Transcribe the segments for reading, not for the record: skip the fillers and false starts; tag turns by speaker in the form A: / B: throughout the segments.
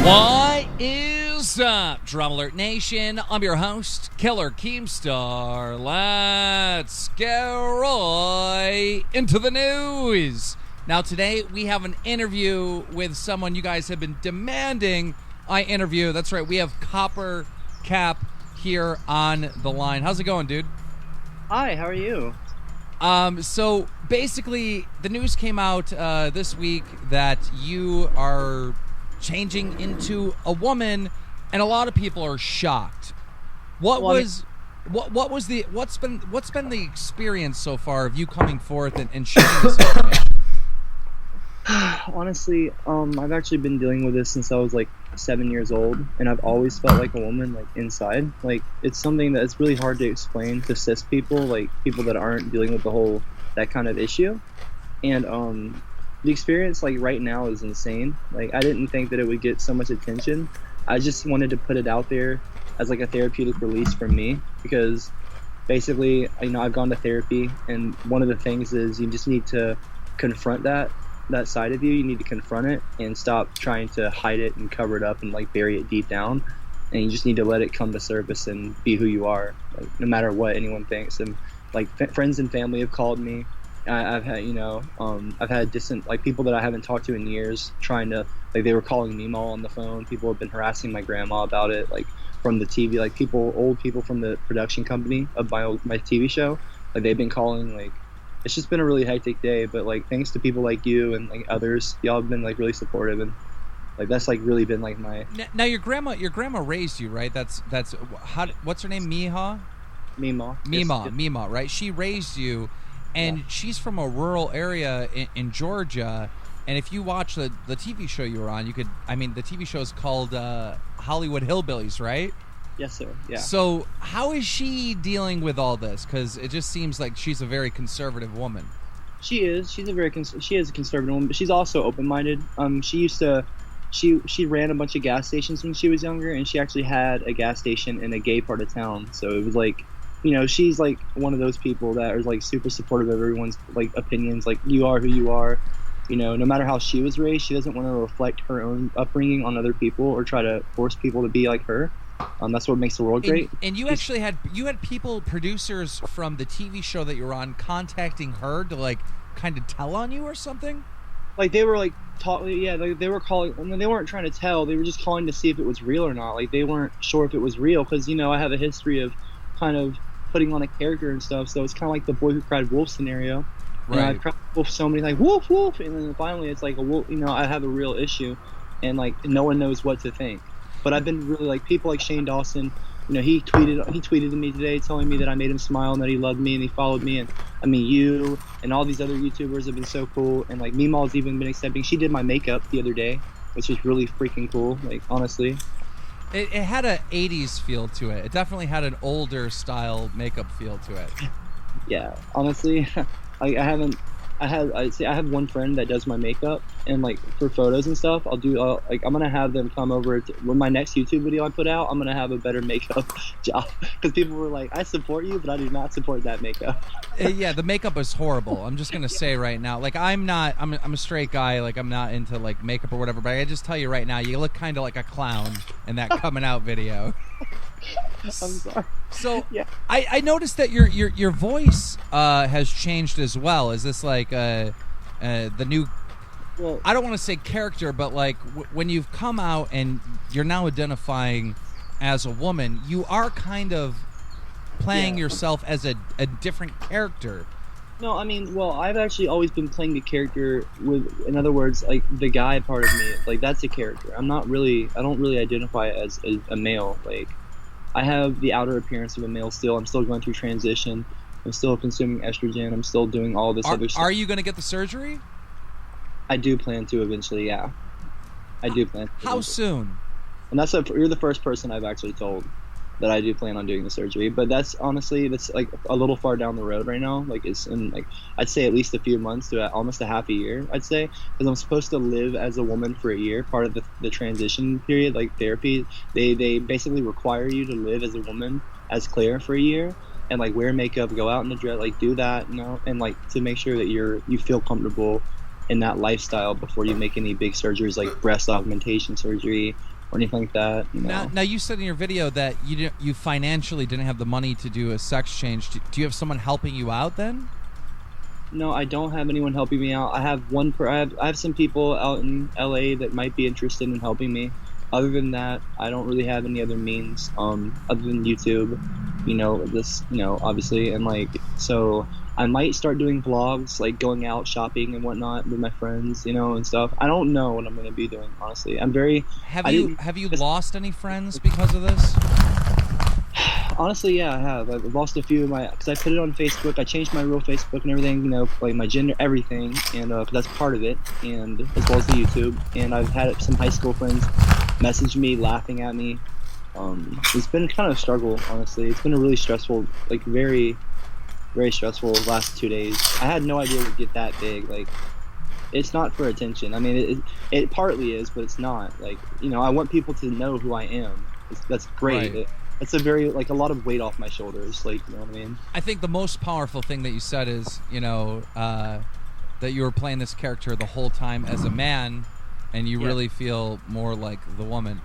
A: What is up, Drum Alert Nation? I'm your host, Killer Keemstar. Let's go right into the news. Now, today we have an interview with someone you guys have been demanding I interview. That's right, we have CopperCab here on the line. How's it going, dude?
B: Hi, how are you?
A: So basically, the news came out this week that you are changing into a woman, and a lot of people are shocked. What's been the experience so far of you coming forth and sharing this information?
B: Honestly, I've actually been dealing with this since I was like 7 years old, and I've always felt like a woman, like inside. Like it's something that's really hard to explain to cis people, like people that aren't dealing with that kind of issue. And the experience like right now is insane. Like I didn't think that it would get so much attention. I just wanted to put it out there as like a therapeutic release for me, because basically, I've gone to therapy, and one of the things is you just need to confront that side of you. You need to confront it and stop trying to hide it and cover it up and like bury it deep down. And you just need to let it come to surface and be who you are, like no matter what anyone thinks. And like friends and family have called me. I've had, I've had distant, like people that I haven't talked to in years trying to, like they were calling me Meemaw on the phone. People have been harassing my grandma about it, like from the TV, like old people from the production company of my TV show. Like they've been calling, like it's just been a really hectic day. But like thanks to people like you and like others, y'all have been like really supportive, and like that's like really been like my.
A: Now your grandma raised you, right? What's her name? Meemaw, right? She raised you. And she's from a rural area in Georgia, and if you watch the TV show you were on, the TV show is called Hollywood Hillbillies, right?
B: Yes, sir. Yeah.
A: So how is she dealing with all this? Because it just seems like she's a very conservative woman.
B: She is. She is a conservative woman, but she's also open-minded. She ran a bunch of gas stations when she was younger, and she actually had a gas station in a gay part of town. So it was like, she's like one of those people that are like super supportive of everyone's like opinions. Like you are who you are, no matter how she was raised, she doesn't want to reflect her own upbringing on other people or try to force people to be like her. That's what makes the world great.
A: And you actually had producers from the TV show that you were on contacting her to like kind of tell on you or something.
B: Like they were like they were calling. I mean, they weren't trying to tell. They were just calling to see if it was real or not. Like they weren't sure if it was real because I have a history of kind of putting on a character and stuff, so it's kind of like the Boy Who Cried Wolf scenario.
A: Right.
B: I've cried wolf so many, like wolf, wolf, and then finally it's like a wolf. I have a real issue, and like no one knows what to think. But I've been really like people like Shane Dawson. He tweeted to me today telling me that I made him smile and that he loved me and he followed me. And I mean, you and all these other YouTubers have been so cool. And like Meemaw's even been accepting. She did my makeup the other day, which was really freaking cool. Like honestly.
A: It had an 80s feel to it. It definitely had an older style makeup feel to it.
B: Yeah, honestly, I have one friend that does my makeup, and like for photos and stuff, I'm gonna have them come over with my next YouTube video I put out. I'm gonna have a better makeup job because people were like, I support you, but I do not support that makeup.
A: Yeah, the makeup is horrible. I'm just gonna say right now, like I'm a straight guy, like I'm not into like makeup or whatever, but I just tell you right now, you look kind of like a clown in that coming out video.
B: I'm sorry.
A: So
B: yeah.
A: I noticed that your voice has changed as well. Is this like the new? Well, I don't want to say character, but like when you've come out and you're now identifying as a woman, you are kind of playing yourself as a different character.
B: No, I mean, well, I've actually always been playing the character with, in other words, like the guy part of me, like that's a character. I don't really identify as a male. Like I have the outer appearance of a male still. I'm still going through transition. I'm still consuming estrogen. I'm still doing all this other stuff.
A: Are you going to get the surgery?
B: I do plan to eventually, yeah. I do plan to.
A: How soon?
B: And you're the first person I've actually told that I do plan on doing the surgery. But that's like a little far down the road right now. Like it's in like, I'd say at least a few months to almost a half a year, I'd say. Because I'm supposed to live as a woman for a year, part of the transition period, like therapy. They basically require you to live as a woman, as Claire, for a year. And like wear makeup, go out in the dress, like do that, and like to make sure that you feel comfortable in that lifestyle before you make any big surgeries like breast augmentation surgery or anything like that. You know.
A: Now you said in your video that you financially didn't have the money to do a sex change. Do you have someone helping you out then?
B: No, I don't have anyone helping me out. I have I have some people out in LA that might be interested in helping me. Other than that, I don't really have any other means, other than YouTube, obviously, and like, so I might start doing vlogs, like going out shopping and whatnot with my friends, and stuff. I don't know what I'm gonna be doing, honestly.
A: Have you lost any friends because of this?
B: Honestly, yeah, I have. I've lost a few of because I put it on Facebook. I changed my real Facebook and everything, like my gender, everything, and cause that's part of it, and as well as the YouTube. And I've had some high school friends message me, laughing at me. It's been kind of a struggle, honestly. It's been a really stressful, like very, very stressful last 2 days. I had no idea it would get that big. Like, it's not for attention. I mean, it partly is, but it's not. Like, I want people to know who I am. That's great.
A: Right.
B: It's a very, like, a lot of weight off my shoulders, like, you know what I mean?
A: I think the most powerful thing that you said is, that you were playing this character the whole time as a man, and you really feel more like the woman.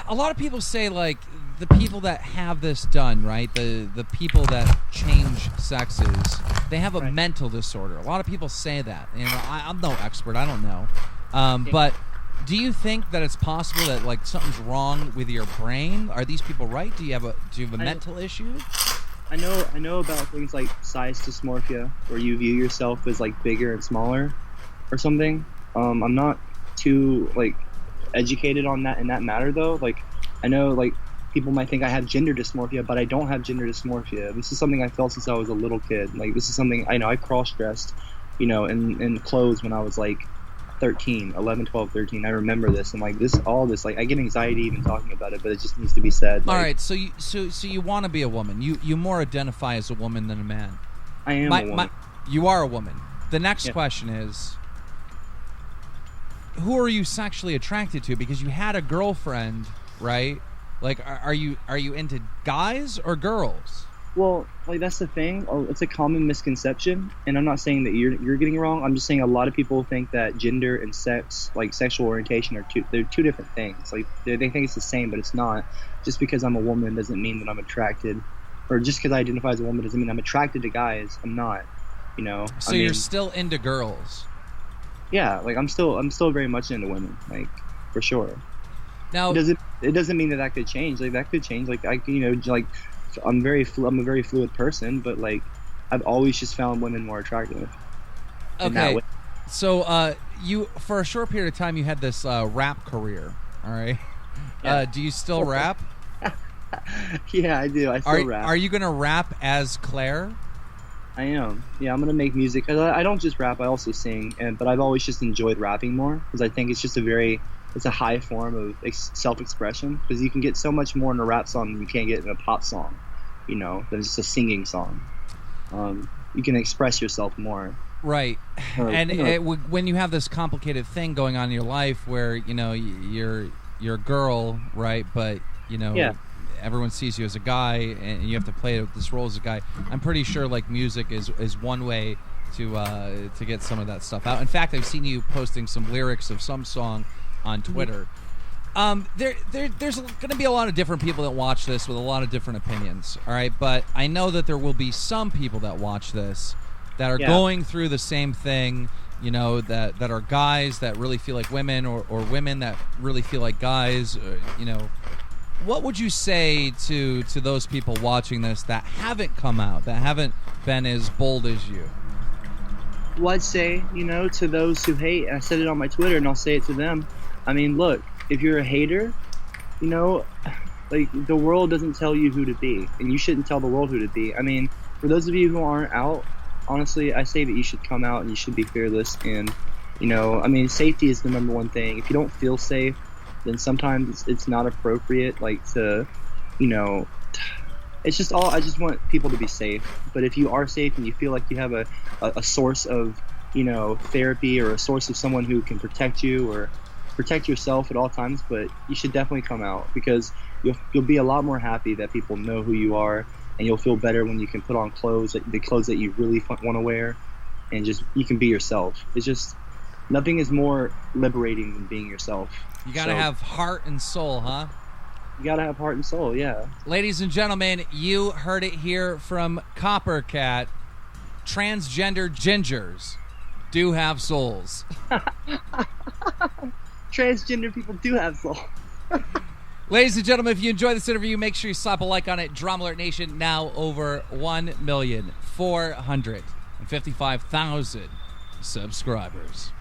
A: A lot of people say, like, the people that have this done, right, the people that change sexes, they have a mental disorder. A lot of people say that. I'm no expert. I don't know. But do you think that it's possible that, like, something's wrong with your brain? Are these people right? Do you have a mental issue?
B: I know about things like size dysmorphia, where you view yourself as, like, bigger and smaller or something. I'm not too, like, educated on that in that matter, though. Like, I know, like, people might think I have gender dysmorphia, but I don't have gender dysmorphia. This is something I felt since I was a little kid. Like, this is something I cross-dressed, in clothes when I was, like, 13, 11, 12, 13. I remember this, and like all this, like, I get anxiety even talking about it, but it just needs to be said.
A: All right, so you want to be a woman. You more identify as a woman than a man.
B: I am a woman.
A: You are a woman. The next question is, who are you sexually attracted to? Because you had a girlfriend, right? Like, are you into guys or girls?
B: Well, like, that's the thing. It's a common misconception, and I'm not saying that you're getting it wrong. I'm just saying a lot of people think that gender and sex, like sexual orientation, they're two different things. Like, they think it's the same, but it's not. Just because I'm a woman doesn't mean that I'm attracted, or just because I identify as a woman doesn't mean I'm attracted to guys. I'm not.
A: So you're still into girls.
B: Yeah, like I'm still very much into women, like, for sure.
A: Now
B: it doesn't mean that could change. Like, that could change. Like, I'm a very fluid person, but like, I've always just found women more attractive.
A: Okay, so you, for a short period of time, you had this rap career. All right, do you still rap?
B: Yeah, I do. I still rap.
A: Are you gonna rap as Claire?
B: I am. Yeah, I'm gonna make music. I don't just rap. I also sing, but I've always just enjoyed rapping more because I think it's just it's a high form of self-expression, because you can get so much more in a rap song than you can get in a pop song, than just a singing song. You can express yourself more. Right.
A: When you have this complicated thing going on in your life where, you're a girl, right, but, everyone sees you as a guy and you have to play this role as a guy, I'm pretty sure, like, music is one way to get some of that stuff out. In fact, I've seen you posting some lyrics of some song on Twitter. There's going to be a lot of different people that watch this with a lot of different opinions, all right? But I know that there will be some people that watch this that are going through the same thing, that are guys that really feel like women, or women that really feel like guys, What would you say to those people watching this that haven't come out, that haven't been as bold as you?
B: Well, I'd say, to those who hate, I said it on my Twitter and I'll say it to them. I mean, look, if you're a hater, like, the world doesn't tell you who to be, and you shouldn't tell the world who to be. I mean, for those of you who aren't out, honestly, I say that you should come out and you should be fearless. And, I mean, safety is the number one thing. If you don't feel safe, then sometimes it's not appropriate, like, to, it's just I just want people to be safe. But if you are safe and you feel like you have a source of, therapy, or a source of someone who can protect you or protect yourself at all times, but you should definitely come out, because you'll be a lot more happy that people know who you are, and you'll feel better when you can put on the clothes that you really want to wear, and just, you can be yourself. It's just, nothing is more liberating than being yourself.
A: You gotta
B: So,
A: have heart and soul, huh?
B: You gotta have heart and soul, yeah.
A: Ladies and gentlemen, you heard it here from CopperCat. Transgender gingers do have souls.
B: Transgender people do have soul.
A: Ladies and gentlemen, if you enjoyed this interview, make sure you slap a like on it. Drama Alert Nation, now over 1,455,000 subscribers.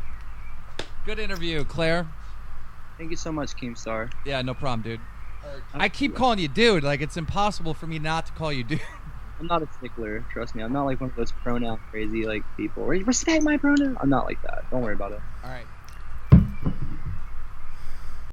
A: Good interview, Claire.
B: Thank you so much, Keemstar.
A: Yeah, no problem, dude. I keep calling you dude. Like, it's impossible for me not to call you dude.
B: I'm not a stickler, trust me. I'm not like one of those pronoun crazy like people. Respect my pronoun. I'm not like that. Don't worry about it.
A: All right.